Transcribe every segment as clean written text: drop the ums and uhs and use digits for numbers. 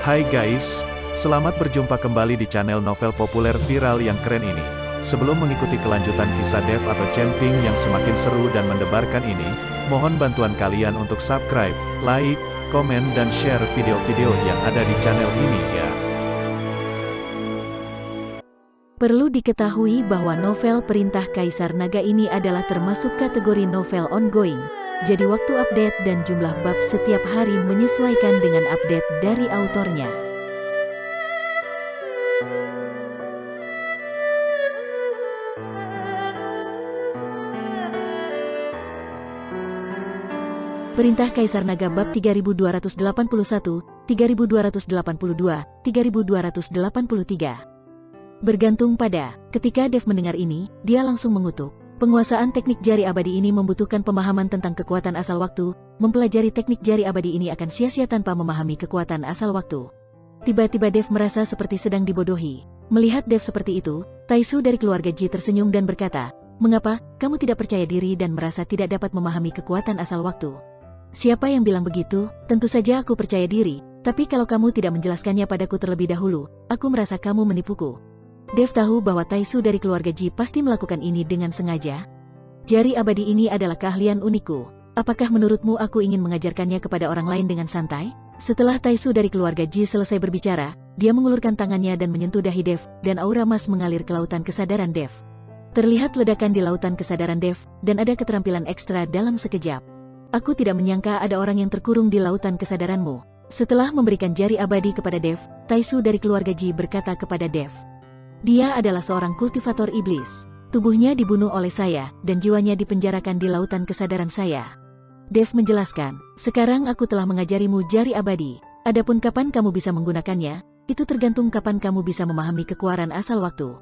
Hai guys, selamat berjumpa kembali di channel novel populer viral yang keren ini. Sebelum mengikuti kelanjutan kisah Dev atau Camping yang semakin seru dan mendebarkan ini, mohon bantuan kalian untuk subscribe, like, komen dan share video-video yang ada di channel ini ya. Perlu diketahui bahwa novel Perintah Kaisar Naga ini adalah termasuk kategori novel ongoing. Jadi waktu update dan jumlah bab setiap hari menyesuaikan dengan update dari autornya. Perintah Kaisar Naga bab 3281, 3282, 3283. Bergantung pada, ketika Dev mendengar ini, dia langsung mengutuk. Penguasaan teknik jari abadi ini membutuhkan pemahaman tentang kekuatan asal waktu. Mempelajari teknik jari abadi ini akan sia-sia tanpa memahami kekuatan asal waktu. Tiba-tiba Dev merasa seperti sedang dibodohi. Melihat Dev seperti itu, Taisu dari keluarga Ji tersenyum dan berkata, "Mengapa kamu tidak percaya diri dan merasa tidak dapat memahami kekuatan asal waktu?" "Siapa yang bilang begitu? Tentu saja aku percaya diri, tapi kalau kamu tidak menjelaskannya padaku terlebih dahulu, aku merasa kamu menipuku." Dev tahu bahwa Taisu dari keluarga Ji pasti melakukan ini dengan sengaja. Jari abadi ini adalah keahlian unikku. Apakah menurutmu aku ingin mengajarkannya kepada orang lain dengan santai? Setelah Taisu dari keluarga Ji selesai berbicara, dia mengulurkan tangannya dan menyentuh dahi Dev, dan aura emas mengalir ke lautan kesadaran Dev. Terlihat ledakan di lautan kesadaran Dev, dan ada keterampilan ekstra dalam sekejap. "Aku tidak menyangka ada orang yang terkurung di lautan kesadaranmu." Setelah memberikan jari abadi kepada Dev, Taisu dari keluarga Ji berkata kepada Dev, "Dia adalah seorang kultivator iblis. Tubuhnya dibunuh oleh saya, dan jiwanya dipenjarakan di lautan kesadaran saya." Dev menjelaskan, "Sekarang aku telah mengajarimu jari abadi. Adapun kapan kamu bisa menggunakannya, itu tergantung kapan kamu bisa memahami kekuatan asal waktu."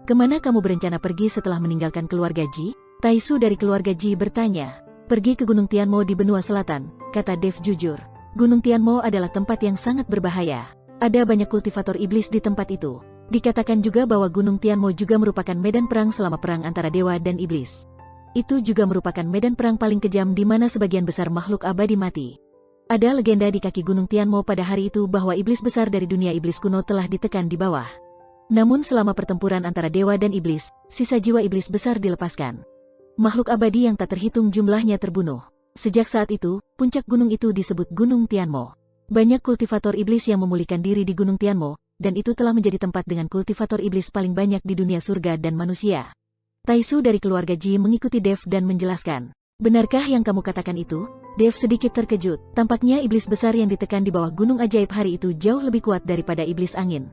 "Kemana kamu berencana pergi setelah meninggalkan keluarga Ji?" Taisu dari keluarga Ji bertanya. "Pergi ke Gunung Tianmo di benua selatan," kata Dev jujur. "Gunung Tianmo adalah tempat yang sangat berbahaya. Ada banyak kultivator iblis di tempat itu. Dikatakan juga bahwa Gunung Tianmo juga merupakan medan perang selama perang antara dewa dan iblis. Itu juga merupakan medan perang paling kejam di mana sebagian besar makhluk abadi mati. Ada legenda di kaki Gunung Tianmo pada hari itu bahwa iblis besar dari dunia iblis kuno telah ditekan di bawah. Namun selama pertempuran antara dewa dan iblis, sisa jiwa iblis besar dilepaskan. Makhluk abadi yang tak terhitung jumlahnya terbunuh. Sejak saat itu, puncak gunung itu disebut Gunung Tianmo. Banyak kultivator iblis yang memulihkan diri di Gunung Tianmo, dan itu telah menjadi tempat dengan kultivator iblis paling banyak di dunia surga dan manusia." Taisu dari keluarga Ji mengikuti Dev dan menjelaskan, "Benarkah yang kamu katakan itu?" Dev sedikit terkejut. Tampaknya iblis besar yang ditekan di bawah gunung ajaib hari itu jauh lebih kuat daripada iblis angin.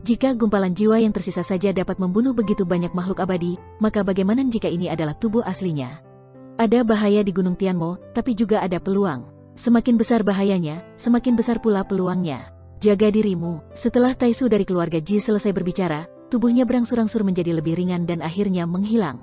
Jika gumpalan jiwa yang tersisa saja dapat membunuh begitu banyak makhluk abadi, maka bagaimana jika ini adalah tubuh aslinya? Ada bahaya di Gunung Tianmo, tapi juga ada peluang. Semakin besar bahayanya, semakin besar pula peluangnya. Jaga dirimu. Setelah Taisu dari keluarga Ji selesai berbicara, tubuhnya berangsur-angsur menjadi lebih ringan dan akhirnya menghilang.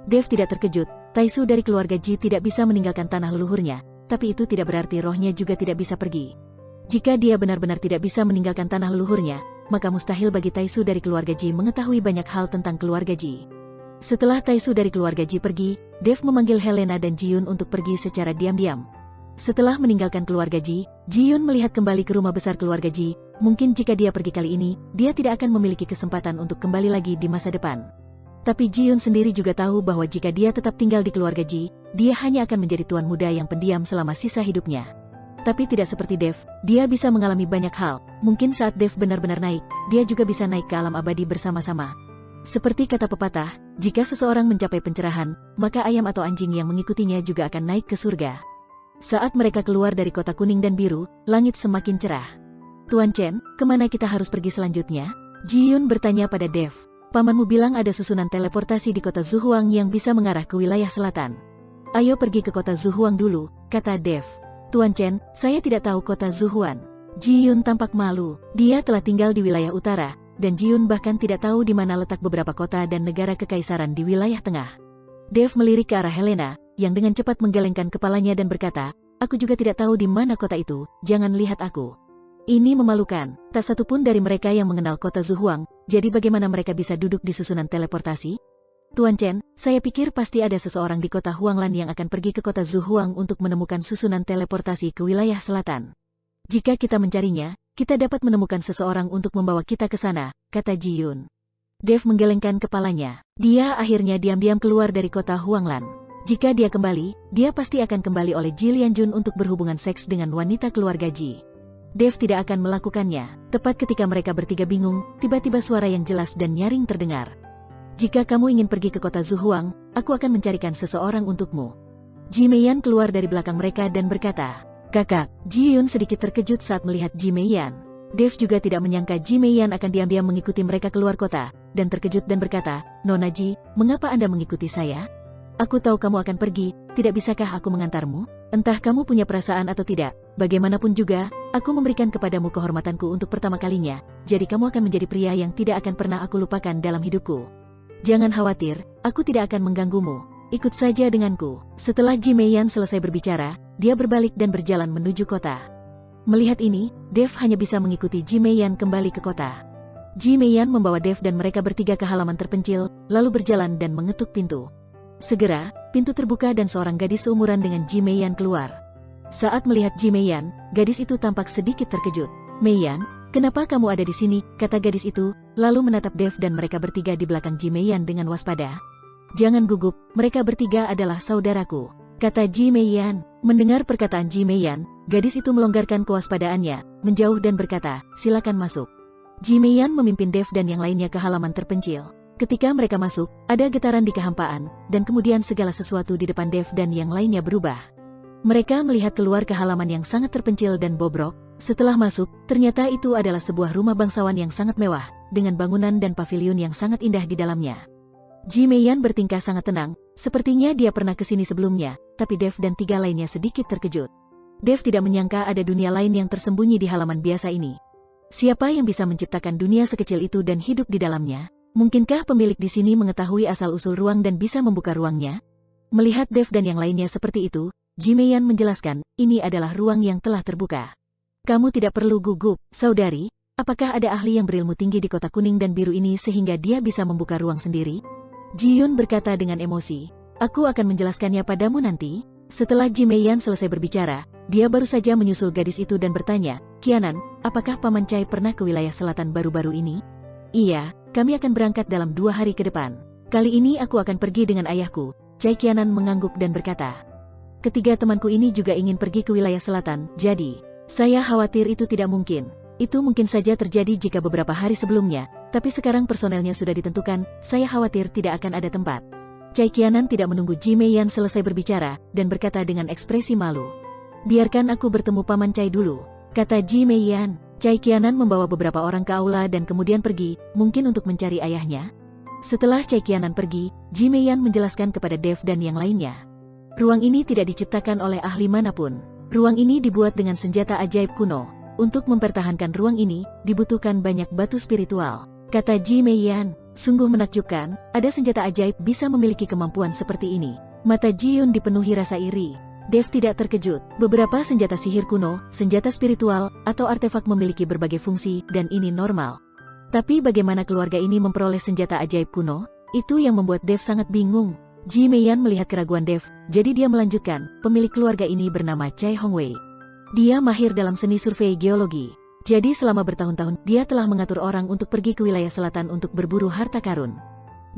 Dev tidak terkejut. Taisu dari keluarga Ji tidak bisa meninggalkan tanah leluhurnya, tapi itu tidak berarti rohnya juga tidak bisa pergi. Jika dia benar-benar tidak bisa meninggalkan tanah leluhurnya, maka mustahil bagi Taisu dari keluarga Ji mengetahui banyak hal tentang keluarga Ji. Setelah Taisu dari keluarga Ji pergi, Dev memanggil Helena dan Ji-Yun untuk pergi secara diam-diam. Setelah meninggalkan keluarga Ji, Ji-Yun melihat kembali ke rumah besar keluarga Ji. Mungkin jika dia pergi kali ini, dia tidak akan memiliki kesempatan untuk kembali lagi di masa depan. Tapi Ji-Yun sendiri juga tahu bahwa jika dia tetap tinggal di keluarga Ji, dia hanya akan menjadi tuan muda yang pendiam selama sisa hidupnya. Tapi tidak seperti Dev, dia bisa mengalami banyak hal. Mungkin saat Dev benar-benar naik, dia juga bisa naik ke alam abadi bersama-sama. Seperti kata pepatah, jika seseorang mencapai pencerahan, maka ayam atau anjing yang mengikutinya juga akan naik ke surga. Saat mereka keluar dari kota kuning dan biru, langit semakin cerah. "Tuan Chen, kemana kita harus pergi selanjutnya?" Ji-Yun bertanya pada Dev. "Pamanmu bilang ada susunan teleportasi di kota Zuhuang yang bisa mengarah ke wilayah selatan. Ayo pergi ke kota Zuhuang dulu," kata Dev. "Tuan Chen, saya tidak tahu kota Zuhuan." Ji-Yun tampak malu. Dia telah tinggal di wilayah utara, dan Ji-Yun bahkan tidak tahu di mana letak beberapa kota dan negara kekaisaran di wilayah tengah. Dev melirik ke arah Helena, yang dengan cepat menggelengkan kepalanya dan berkata, "Aku juga tidak tahu di mana kota itu, jangan lihat aku." Ini memalukan, tak satupun dari mereka yang mengenal kota Zuhuang, jadi bagaimana mereka bisa duduk di susunan teleportasi? "Tuan Chen, saya pikir pasti ada seseorang di kota Huanglan yang akan pergi ke kota Zuhuang untuk menemukan susunan teleportasi ke wilayah selatan. Jika kita mencarinya, kita dapat menemukan seseorang untuk membawa kita ke sana, kata Ji Yun. Dev menggelengkan kepalanya. Dia akhirnya diam-diam keluar dari kota Huanglan. Jika dia kembali, dia pasti akan kembali oleh Ji Lianjun untuk berhubungan seks dengan wanita keluarga Ji. Dev tidak akan melakukannya. Tepat ketika mereka bertiga bingung, tiba-tiba suara yang jelas dan nyaring terdengar. Jika kamu ingin pergi ke kota Zuhuang, aku akan mencarikan seseorang untukmu. Ji Meiyan keluar dari belakang mereka dan berkata, "Kakak." Ji Yun sedikit terkejut saat melihat Ji Meiyan. Dev juga tidak menyangka Ji Meiyan akan diam-diam mengikuti mereka keluar kota, dan terkejut dan berkata, "Nona Ji, mengapa Anda mengikuti saya? Aku tahu kamu akan pergi, tidak bisakah aku mengantarmu? Entah kamu punya perasaan atau tidak, bagaimanapun juga, aku memberikan kepadamu kehormatanku untuk pertama kalinya, jadi kamu akan menjadi pria yang tidak akan pernah aku lupakan dalam hidupku. Jangan khawatir, aku tidak akan mengganggumu, ikut saja denganku." Setelah Ji Meiyan selesai berbicara, dia berbalik dan berjalan menuju kota. Melihat ini, Dev hanya bisa mengikuti Ji Meiyan kembali ke kota. Ji Meiyan membawa Dev dan mereka bertiga ke halaman terpencil, lalu berjalan dan mengetuk pintu. Segera, pintu terbuka dan seorang gadis seumuran dengan Ji Meiyan keluar. Saat melihat Ji Meiyan, gadis itu tampak sedikit terkejut. "Meiyan, kenapa kamu ada di sini?" kata gadis itu, lalu menatap Dev dan mereka bertiga di belakang Ji Meiyan dengan waspada. "Jangan gugup, mereka bertiga adalah saudaraku," kata Ji Meiyan. Mendengar perkataan Ji Meiyan, gadis itu melonggarkan kewaspadaannya, menjauh dan berkata, "Silakan masuk." Ji Meiyan memimpin Dev dan yang lainnya ke halaman terpencil. Ketika mereka masuk, ada getaran di kehampaan, dan kemudian segala sesuatu di depan Dev dan yang lainnya berubah. Mereka melihat keluar ke halaman yang sangat terpencil dan bobrok. Setelah masuk, ternyata itu adalah sebuah rumah bangsawan yang sangat mewah, dengan bangunan dan pavilion yang sangat indah di dalamnya. Ji Meiyan bertingkah sangat tenang, sepertinya dia pernah ke sini sebelumnya, tapi Dev dan tiga lainnya sedikit terkejut. Dev tidak menyangka ada dunia lain yang tersembunyi di halaman biasa ini. Siapa yang bisa menciptakan dunia sekecil itu dan hidup di dalamnya? Mungkinkah pemilik di sini mengetahui asal-usul ruang dan bisa membuka ruangnya? Melihat Dev dan yang lainnya seperti itu, Ji Meiyan menjelaskan, "Ini adalah ruang yang telah terbuka. Kamu tidak perlu gugup, saudari. Apakah ada ahli yang berilmu tinggi di kota kuning dan biru ini sehingga dia bisa membuka ruang sendiri?" Ji Yun berkata dengan emosi, "Aku akan menjelaskannya padamu nanti." Setelah Ji Meiyan selesai berbicara, dia baru saja menyusul gadis itu dan bertanya, "Qianan, apakah Paman Cai pernah ke wilayah selatan baru-baru ini?" "Iya, kami akan berangkat dalam 2 hari ke depan. Kali ini aku akan pergi dengan ayahku." Cai Qianan mengangguk dan berkata, "Ketiga temanku ini juga ingin pergi ke wilayah selatan, jadi saya khawatir itu tidak mungkin. Itu mungkin saja terjadi jika beberapa hari sebelumnya, tapi sekarang personelnya sudah ditentukan, saya khawatir tidak akan ada tempat." Cai Qianan tidak menunggu Ji Meiyan selesai berbicara, dan berkata dengan ekspresi malu, "Biarkan aku bertemu Paman Cai dulu," kata Ji Meiyan. Cai Qianan membawa beberapa orang ke aula dan kemudian pergi, mungkin untuk mencari ayahnya. Setelah Cai Qianan pergi, Ji Meiyan menjelaskan kepada Dev dan yang lainnya. Ruang ini tidak diciptakan oleh ahli manapun. Ruang ini dibuat dengan senjata ajaib kuno. Untuk mempertahankan ruang ini, dibutuhkan banyak batu spiritual, kata Ji Meiyan. Sungguh menakjubkan, ada senjata ajaib bisa memiliki kemampuan seperti ini. Mata Ji Yun dipenuhi rasa iri. Dev tidak terkejut. Beberapa senjata sihir kuno, senjata spiritual, atau artefak memiliki berbagai fungsi, dan ini normal. Tapi bagaimana keluarga ini memperoleh senjata ajaib kuno? Itu yang membuat Dev sangat bingung. Ji Meiyan melihat keraguan Dev, jadi dia melanjutkan, pemilik keluarga ini bernama Cai Hongwei. Dia mahir dalam seni survei geologi. Jadi selama bertahun-tahun, dia telah mengatur orang untuk pergi ke wilayah selatan untuk berburu harta karun.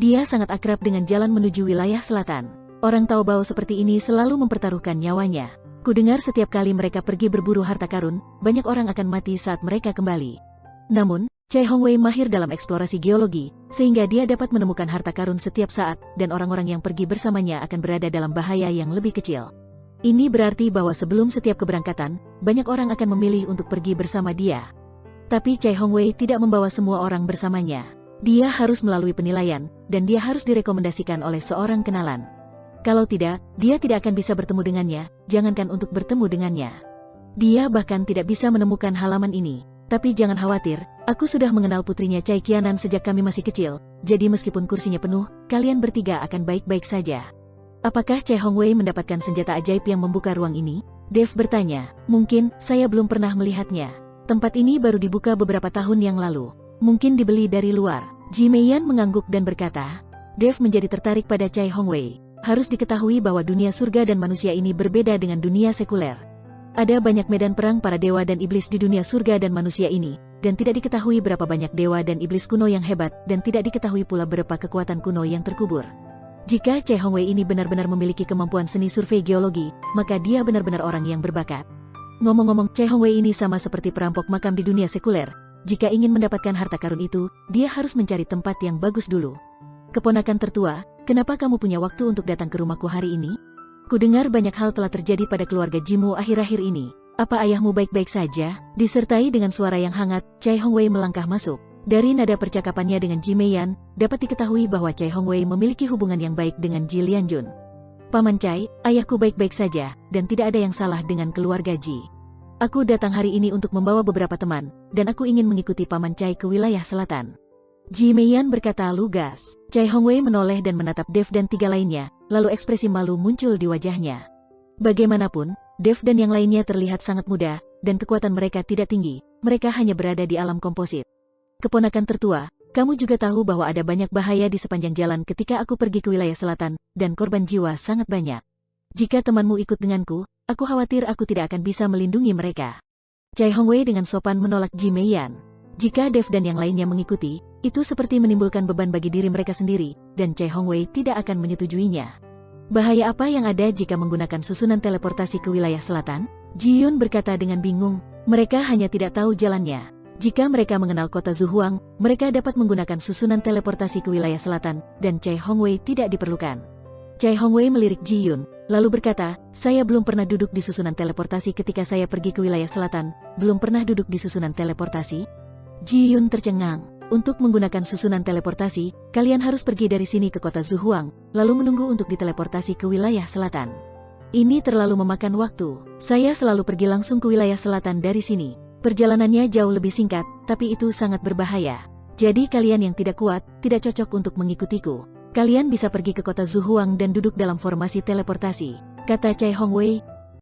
Dia sangat akrab dengan jalan menuju wilayah selatan. Orang Taobao seperti ini selalu mempertaruhkan nyawanya. Kudengar setiap kali mereka pergi berburu harta karun, banyak orang akan mati saat mereka kembali. Namun, Cai Hongwei mahir dalam eksplorasi geologi, sehingga dia dapat menemukan harta karun setiap saat, dan orang-orang yang pergi bersamanya akan berada dalam bahaya yang lebih kecil. Ini berarti bahwa sebelum setiap keberangkatan, banyak orang akan memilih untuk pergi bersama dia. Tapi Cai Hongwei tidak membawa semua orang bersamanya. Dia harus melalui penilaian, dan dia harus direkomendasikan oleh seorang kenalan. Kalau tidak, dia tidak akan bisa bertemu dengannya, jangankan untuk bertemu dengannya. Dia bahkan tidak bisa menemukan halaman ini. Tapi jangan khawatir, aku sudah mengenal putrinya Cai Qianan sejak kami masih kecil, jadi meskipun kursinya penuh, kalian bertiga akan baik-baik saja. Apakah Cai Hongwei mendapatkan senjata ajaib yang membuka ruang ini? Dev bertanya. Mungkin, saya belum pernah melihatnya. Tempat ini baru dibuka beberapa tahun yang lalu. Mungkin dibeli dari luar. Ji Meiyan mengangguk dan berkata. Dev menjadi tertarik pada Cai Hongwei. Harus diketahui bahwa dunia surga dan manusia ini berbeda dengan dunia sekuler. Ada banyak medan perang para dewa dan iblis di dunia surga dan manusia ini, dan tidak diketahui berapa banyak dewa dan iblis kuno yang hebat, dan tidak diketahui pula berapa kekuatan kuno yang terkubur. Jika Chai Hongwei ini benar-benar memiliki kemampuan seni survei geologi, maka dia benar-benar orang yang berbakat. Ngomong-ngomong, Chai Hongwei ini sama seperti perampok makam di dunia sekuler. Jika ingin mendapatkan harta karun itu, dia harus mencari tempat yang bagus dulu. Keponakan tertua, kenapa kamu punya waktu untuk datang ke rumahku hari ini? Kudengar banyak hal telah terjadi pada keluarga Jimu akhir-akhir ini. Apa ayahmu baik-baik saja? Disertai dengan suara yang hangat, Chai Hongwei melangkah masuk. Dari nada percakapannya dengan Ji Meiyan, dapat diketahui bahwa Chai Hongwei memiliki hubungan yang baik dengan Ji Lianjun. Paman Chai, ayahku baik-baik saja, dan tidak ada yang salah dengan keluarga Ji. Aku datang hari ini untuk membawa beberapa teman, dan aku ingin mengikuti Paman Chai ke wilayah selatan. Ji Meiyan berkata lugas. Chai Hongwei menoleh dan menatap Dev dan 3 lainnya, lalu ekspresi malu muncul di wajahnya. Bagaimanapun, Dev dan yang lainnya terlihat sangat muda, dan kekuatan mereka tidak tinggi, mereka hanya berada di alam komposit. Keponakan tertua, kamu juga tahu bahwa ada banyak bahaya di sepanjang jalan ketika aku pergi ke wilayah selatan, dan korban jiwa sangat banyak. Jika temanmu ikut denganku, aku khawatir aku tidak akan bisa melindungi mereka. Chai Hongwei dengan sopan menolak Ji Meiyan. Jika Dev dan yang lainnya mengikuti, itu seperti menimbulkan beban bagi diri mereka sendiri, dan Chai Hongwei tidak akan menyetujuinya. Bahaya apa yang ada jika menggunakan susunan teleportasi ke wilayah selatan? Ji Yun berkata dengan bingung, mereka hanya tidak tahu jalannya. Jika mereka mengenal kota Zuhuang, mereka dapat menggunakan susunan teleportasi ke wilayah selatan, dan Chai Hongwei tidak diperlukan. Chai Hongwei melirik Ji Yun, lalu berkata, saya belum pernah duduk di susunan teleportasi ketika saya pergi ke wilayah selatan, belum pernah duduk di susunan teleportasi? Ji Yun tercengang. Untuk menggunakan susunan teleportasi, kalian harus pergi dari sini ke kota Zuhuang, lalu menunggu untuk diteleportasi ke wilayah selatan. Ini terlalu memakan waktu. Saya selalu pergi langsung ke wilayah selatan dari sini. Perjalanannya jauh lebih singkat, tapi itu sangat berbahaya. Jadi kalian yang tidak kuat, tidak cocok untuk mengikutiku. Kalian bisa pergi ke kota Zuhuang dan duduk dalam formasi teleportasi, kata Chai Hongwei,